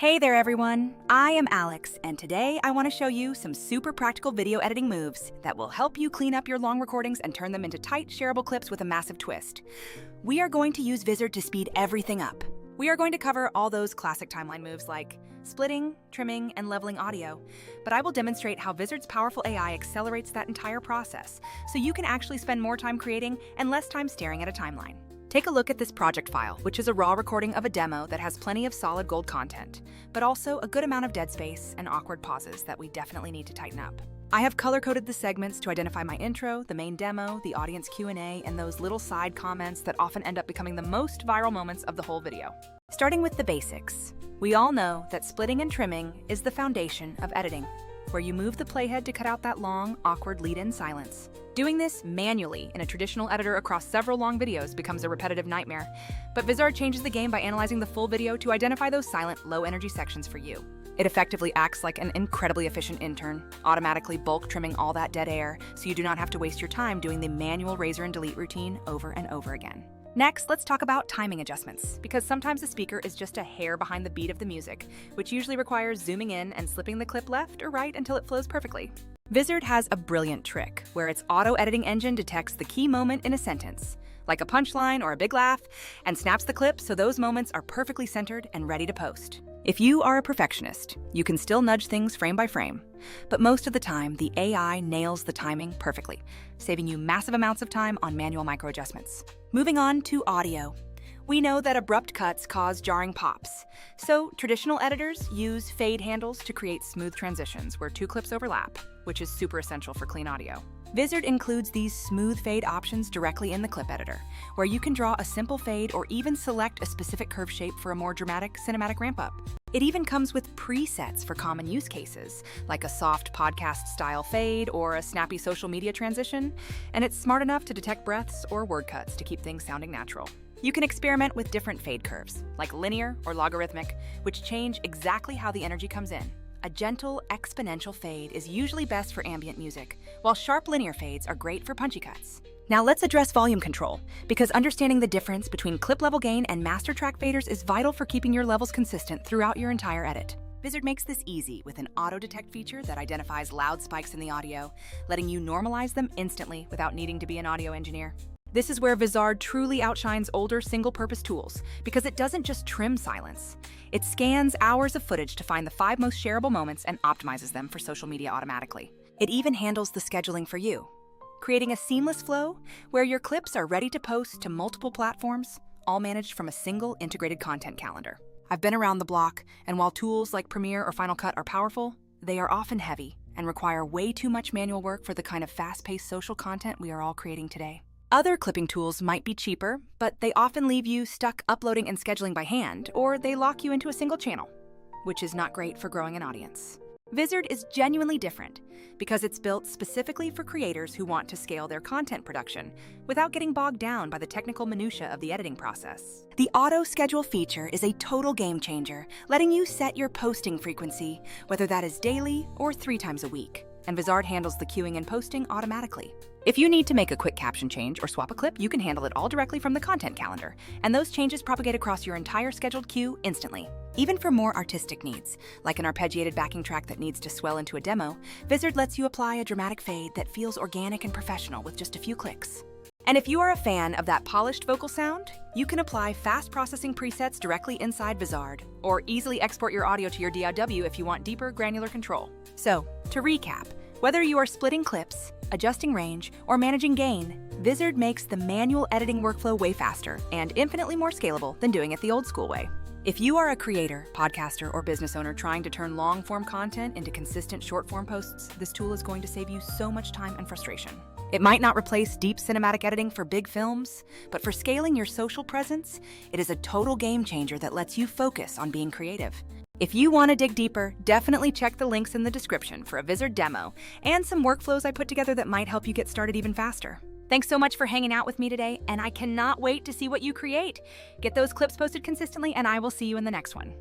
Hey there everyone, I am Alex, and today I want to show you some super practical video editing moves that will help you clean up your long recordings and turn them into tight, shareable clips with a massive twist. We are going to use Vizard to speed everything up. We are going to cover all those classic timeline moves like splitting, trimming, and leveling audio, but I will demonstrate how Vizard's powerful AI accelerates that entire process, so you can actually spend more time creating and less time staring at a timeline. Take a look at this project file, which is a raw recording of a demo that has plenty of solid gold content, but also a good amount of dead space and awkward pauses that we definitely need to tighten up. I have color-coded the segments to identify my intro, the main demo, the audience Q&A, and those little side comments that often end up becoming the most viral moments of the whole video. Starting with the basics, we all know that splitting and trimming is the foundation of editing, where you move the playhead to cut out that long, awkward lead-in silence. Doing this manually in a traditional editor across several long videos becomes a repetitive nightmare, but Vizard changes the game by analyzing the full video to identify those silent, low-energy sections for you. It effectively acts like an incredibly efficient intern, automatically bulk trimming all that dead air so you do not have to waste your time doing the manual razor and delete routine over and over again. Next, let's talk about timing adjustments, because sometimes the speaker is just a hair behind the beat of the music, which usually requires zooming in and slipping the clip left or right until it flows perfectly. Vizard has a brilliant trick where its auto-editing engine detects the key moment in a sentence, like a punchline or a big laugh, and snaps the clip so those moments are perfectly centered and ready to post. If you are a perfectionist, you can still nudge things frame by frame, but most of the time, the AI nails the timing perfectly, saving you massive amounts of time on manual micro-adjustments. Moving on to audio. We know that abrupt cuts cause jarring pops, so traditional editors use fade handles to create smooth transitions where two clips overlap, which is super essential for clean audio. Vizard includes these smooth fade options directly in the clip editor, where you can draw a simple fade or even select a specific curve shape for a more dramatic cinematic ramp-up. It even comes with presets for common use cases, like a soft podcast-style fade or a snappy social media transition, and it's smart enough to detect breaths or word cuts to keep things sounding natural. You can experiment with different fade curves, like linear or logarithmic, which change exactly how the energy comes in. A gentle, exponential fade is usually best for ambient music, while sharp linear fades are great for punchy cuts. Now let's address volume control, because understanding the difference between clip level gain and master track faders is vital for keeping your levels consistent throughout your entire edit. Vizard makes this easy with an auto-detect feature that identifies loud spikes in the audio, letting you normalize them instantly without needing to be an audio engineer. This is where Vizard truly outshines older single-purpose tools, because it doesn't just trim silence. It scans hours of footage to find the 5 most shareable moments and optimizes them for social media automatically. It even handles the scheduling for you, creating a seamless flow where your clips are ready to post to multiple platforms, all managed from a single integrated content calendar. I've been around the block, and while tools like Premiere or Final Cut are powerful, they are often heavy and require way too much manual work for the kind of fast-paced social content we are all creating today. Other clipping tools might be cheaper, but they often leave you stuck uploading and scheduling by hand, or they lock you into a single channel, which is not great for growing an audience. Vizard is genuinely different because it's built specifically for creators who want to scale their content production without getting bogged down by the technical minutia of the editing process. The auto schedule feature is a total game changer, letting you set your posting frequency, whether that is daily or 3 times a week. And Vizard handles the queuing and posting automatically. If you need to make a quick caption change or swap a clip, you can handle it all directly from the content calendar, and those changes propagate across your entire scheduled queue instantly. Even for more artistic needs, like an arpeggiated backing track that needs to swell into a demo, Vizard lets you apply a dramatic fade that feels organic and professional with just a few clicks. And if you are a fan of that polished vocal sound, you can apply fast processing presets directly inside Vizard, or easily export your audio to your DAW if you want deeper, granular control. So, to recap, whether you are splitting clips, adjusting range, or managing gain, Vizard makes the manual editing workflow way faster and infinitely more scalable than doing it the old school way. If you are a creator, podcaster, or business owner trying to turn long-form content into consistent short-form posts, this tool is going to save you so much time and frustration. It might not replace deep cinematic editing for big films, but for scaling your social presence, it is a total game changer that lets you focus on being creative. If you want to dig deeper, definitely check the links in the description for a Vizard demo and some workflows I put together that might help you get started even faster. Thanks so much for hanging out with me today, and I cannot wait to see what you create. Get those clips posted consistently, and I will see you in the next one.